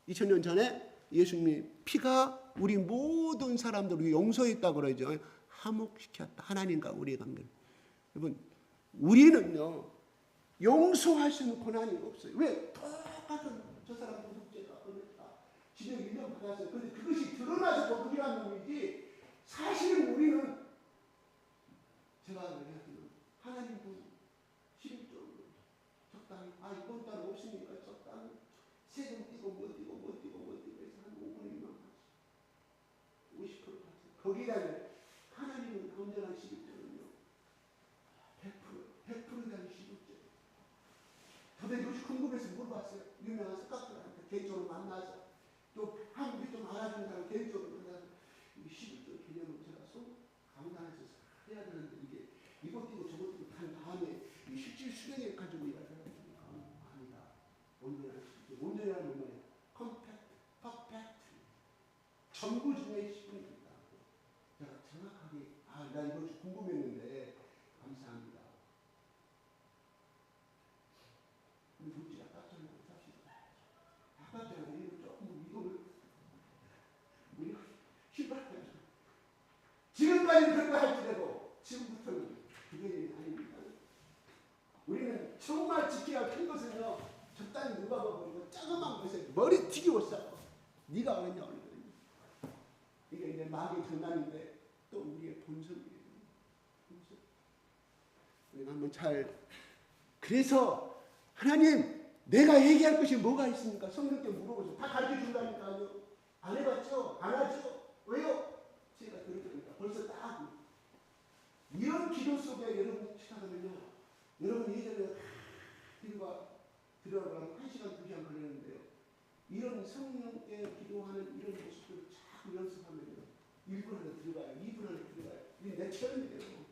2000년 전에 예수님이 피가 우리 모든 사람들을 용서했다고 그러죠. 화목시켰다. 하나님과 우리의 관계를. 여러분, 우리는요 용서할 수 있는 권한이 없어요. 왜? 똑같은 저 사람 도둑죄가 그랬다. 지금 1년 받았어요. 그런데 그것이 드러나서 도둑이라는 놈이지, 사실은 우리는 제가 얘기하지만 하나님도 실질적으로 적당히 이번 달 없으니까 적당히 세금 띄고 뭐 해서 한 5분의 1만 50% 받았어요. 거기다 하나님은 온전한 11조는요 100% 대한 11조. 저도 요즘 궁금해서 물어봤어요. 유명한 석학들한테 개인적으로 만나서, 또 한국에 좀 알아주는 사람 개인적으로 만나서, 이 11조 개념을 제가 강단에서 해야 되는데, 이것 띄고 저것 띄고 한 다음에 이 실질 수령을 가지고 이야기하니까 아니다. 온전한 11조. 온전이라는 말이에요. 컴팩트, 퍼펙트. 전부 중에 10분입니다. 제가 정확하게 나 이거 좀 궁금했는데 감사합니다. 물질 아깝잖아요. 사실 아깝잖아요. 이거 조금 이거를 우리가 힘들어요. 지금까지는 그렇게 할지라도 지금부터는 그게 아닙니다. 우리는 정말 지켜야 할 큰 것은요 적당히 누가 봐버리고 작은 것에 머리 튀기고 싸워. 네가 어렸냐 어렸냐. 이게 이제 마귀의 장난인데 또 우리의 본성이에요. 본성. 우리가 한번 그래서 하나님 내가 얘기할 것이 뭐가 있습니까? 성령께 물어보세요. 다 가르쳐 준다니까요. 안 해봤죠? 안 하죠? 왜요? 제가 들었으니까 벌써 딱 이런 기도 속에 여러분 찾아가면요, 여러분 예전에 기도가 들어가면 1시간 2시간 걸리는데요, 이런 성령께 기도하는 이런 모습을 자꾸 연습하면요 1분 안에 들어가요. 2분 안에 들어가요. 이게 내 체험이에요.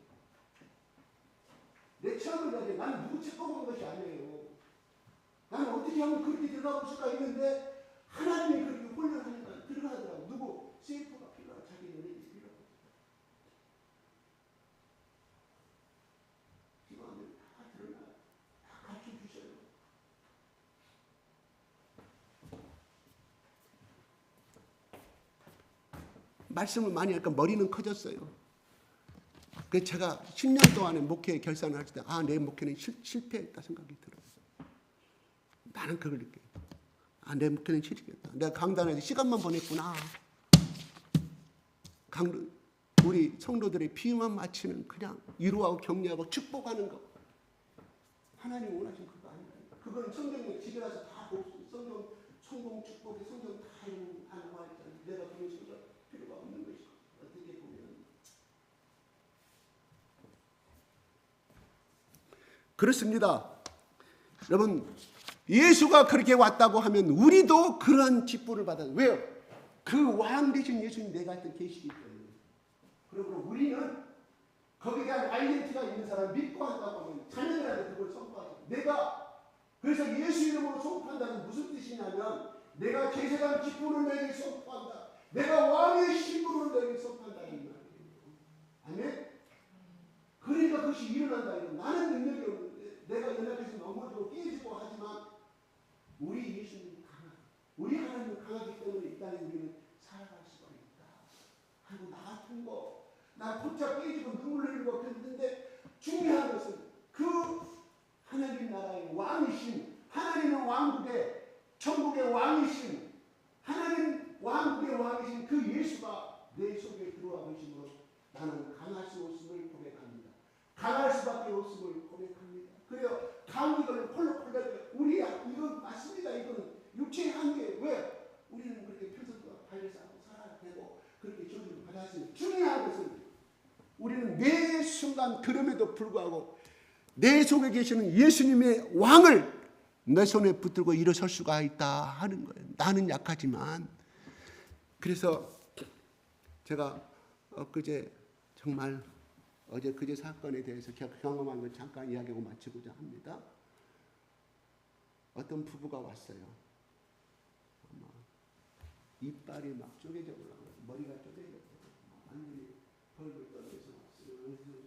내 체험을 해야 돼. 나는 누구 책 뽑은 것이 아니에요. 나는 어떻게 하면 그렇게 들어가고 있을까 했는데 하나님이 그렇게 훈련하니까 들어가더라고. 누구? CF가 필요하고 자기 연예인이 필요하고. 기도하면 다 드러나요. 다 가르쳐 주셔요. 말씀을 많이 하니까 머리는 커졌어요. 그래서 제가 10년 동안에 목회 결산을 할 때 내 목회는 실패했다 생각이 들어요. 나는 그걸 느껴요. 내 목회는 실패했다. 내가 강단에서 시간만 보냈구나. 우리 성도들의 비유만 마치는 그냥 위로하고 격려하고 축복하는 거. 하나님 원하시는 그거 아니에요. 그거는 성경에 집에 가서 다 보고 성경 성공 축복에 성경 다 하는 거 아니잖아요. 내가 그런 식으로 필요가 없는 것이고 어떻게 보면 그렇습니다. 여러분 예수가 그렇게 왔다고 하면 우리도 그러한 직분을 받아요. 왜요? 그 왕 되신 예수님 내가 했던 계시기 때문에. 그러므로 우리는 거기에 대한 아이덴티티가 있는 사람 믿고 한다고 하면 자녀들한테 그걸 선포하죠. 내가 그래서 예수 이름으로 선포한다는 무슨 뜻이냐면 내가 제사장 직분을 내게 선포한다. 내가 왕의 신분을 내게 선포한다는 말이에요. 아멘? 그러니까 그것이 일어난다. 나는 능력이 없는데 내가 연약해서 넘어지고 깨지고 하지만 우리 예수님은 강하다. 우리 하나님은 강하기 때문에 이 땅에 우리는 살아갈 수가 있다. 하고 나 같은 거, 나 곧잘 깨지고 눈물 흘리고 그랬는데 중요한 것은 그 하나님 나라의 왕이신, 하나님은 왕국의 천국의 왕이신, 하나님 왕국의 왕이신 그 예수가 내 속에 들어와 계심으로 나는 강할 수 없음을 고백합니다. 강할 수밖에 없음을 고백합니다. 그래요. 강이걸 콜록콜록 우리야 이건 맞습니다. 이거는 육체의 한계. 왜? 우리는 그렇게 편성과 발려서 살아야 되고 그렇게 조주를 받았으니 중요한 것은 우리는 매 순간 그럼에도 불구하고 내 속에 계시는 예수님의 왕을 내 손에 붙들고 일어설 수가 있다 하는 거예요. 나는 약하지만. 그래서 제가 엊그제 정말 어제 그제 사건에 대해서 경험한 걸 잠깐 이야기하고 마치고자 합니다. 어떤 부부가 왔어요. 아마 이빨이 막 쪼개져 올라가고 머리가 쪼개져 완전히 벌벌 떨면서 왔어요.